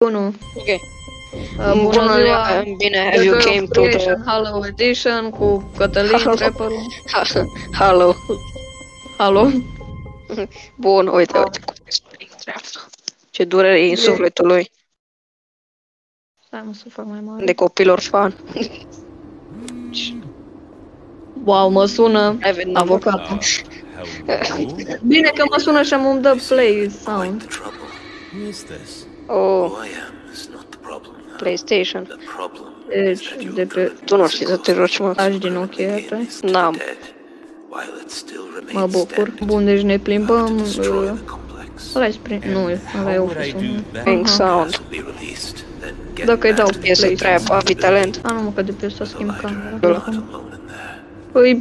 1. Ok. Bună ziua! Bine, have you came to the... Halo Edition cu Cătălin, Trapperul. Halo. Halo? Bun, uite cum Springtrap. Ce durere e în sufletul lui. Stai mă să fac mai mare. De copil orfan. Wow, mă sună avocatul. Bine că mă sună și îmi dă play sound. Oh. PlayStation. Deci, de pe... Tu nu știi să te joci, mă. Aș din ochii. N-am. Mă bucur. Bun, deci ne plimbăm. Ăla-i Spring... Nu, ăla e Office-ul. Spring Sound. Dacă îi dau Piesă play. Trap, avi talent. A, nu mă, că de pe ăsta schimb camera. Păi,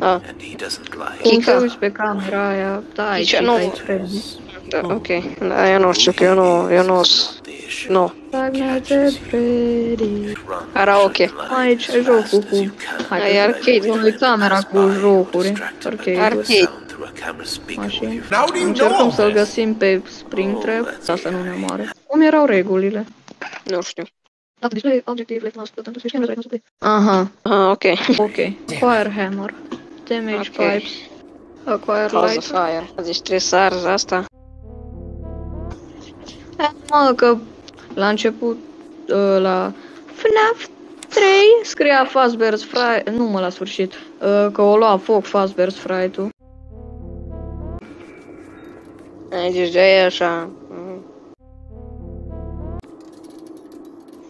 cum te uiți pe camera aia? Da, aici nu. Da, ok. Da, eu nu știu, că eu nu... Nu. Karaoke. Aici e jocul cu... Hai, e arcade. E camera cu jocuri. Arcade. Mașini. Încercăm să-l găsim pe Springtrap, asta nu ne omoare. Cum erau regulile? Nu știu. Aha. Ok. Ok. Acquire hammer. Damage pipes. Acquire light. Fire. Deci trebuie să arzi asta. Mă, că la început, la FNAF 3 scria Fazbear's Fright, nu mă la sfârșit, că o lua foc Fazbear's Fright-ul. Deci de-aia e așa.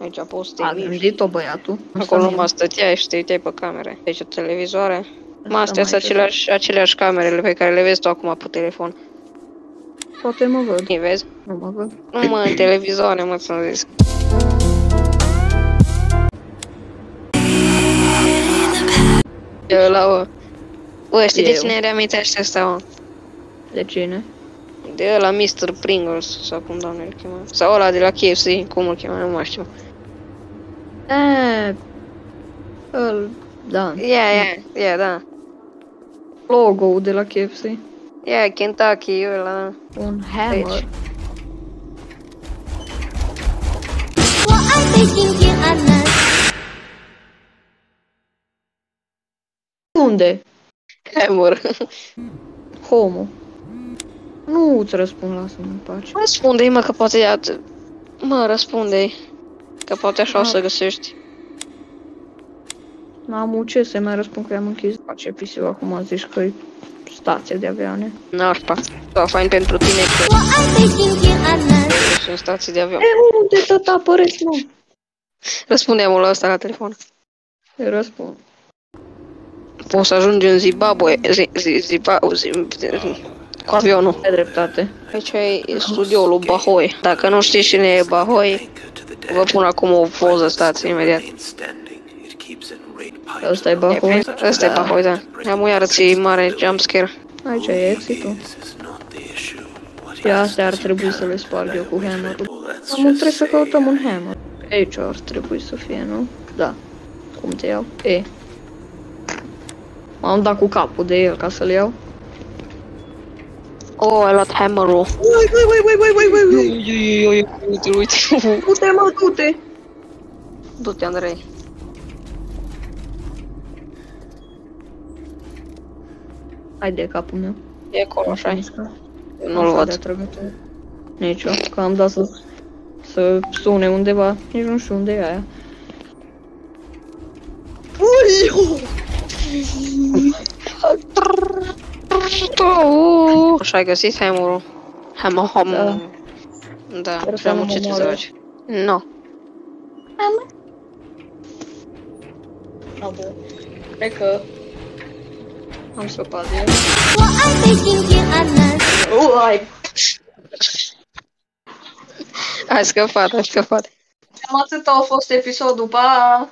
Aici poți să te A gândit-o băiatul. Acolo mă stăteai și te uitai pe camere. Deci o televizoare. Mă, astea sunt aceleași camerele pe care le vezi tu acum pe telefon. Poate mă văd. Îi vezi? Nu mă văd. Nu mă, în televizoare, mă, ți-am zis. Bă, știi de cine reamintește asta, mă? De cine? De ăla Mr. Pringles, sau cum doamne îl chema. Sau ăla de la KFC, cum îl chema, nu mai știu. Da. Yeah, da. Logo-ul de la KFC. Yeah, Kentucky, ăla. Un hammer. Unde? Hammer. Homo. Nu îți răspund, lasă-mă în pace. Răspunde-i, mă, că poate ea... Mă, răspunde-i. Că poate așa o să găsești. N-am ce să mai răspund că i-am închis. Face PC-ul acum, zici că-i stație de avioane. Nașpa. Da, fain pentru tine că... Sunt stații de avion. Unde tot apăreți, mă? Răspunde-mă la ăsta la telefon. Îi răspund. Poți să ajungi în Zimbabwe, cu avionul. Ai dreptate. Aici e studioul lui Bahoi. Dacă nu știți cine e Bahoi, vă pun acum o poză, stați imediat. Ăsta e Bahoi? Ăsta e Bahoi, da. Am iară ți mare jumpscare. Aici e exit-ul. Și astea ar trebui să le sparg eu cu hammer-ul. Trebuie să căutăm un hammer. Aici ar trebui să fie, nu? Da. Cum te iau? E. M-am dat cu capul de el ca să-l iau. Oh, ai luat hammer-ul. Uite. Du-te, mă, du-te! Du-te, Andrei. Hai de capul meu. E acolo, așa e. Nu-l văd. Nici eu, că am dat să sune undeva. Nici nu știu unde e aia. Așa ai găsit hammer-ul. Da, prea mult ce să faci. Nu. Cred că am scăpat de el. Ai scăpat. Cam atât a fost episodul, pa!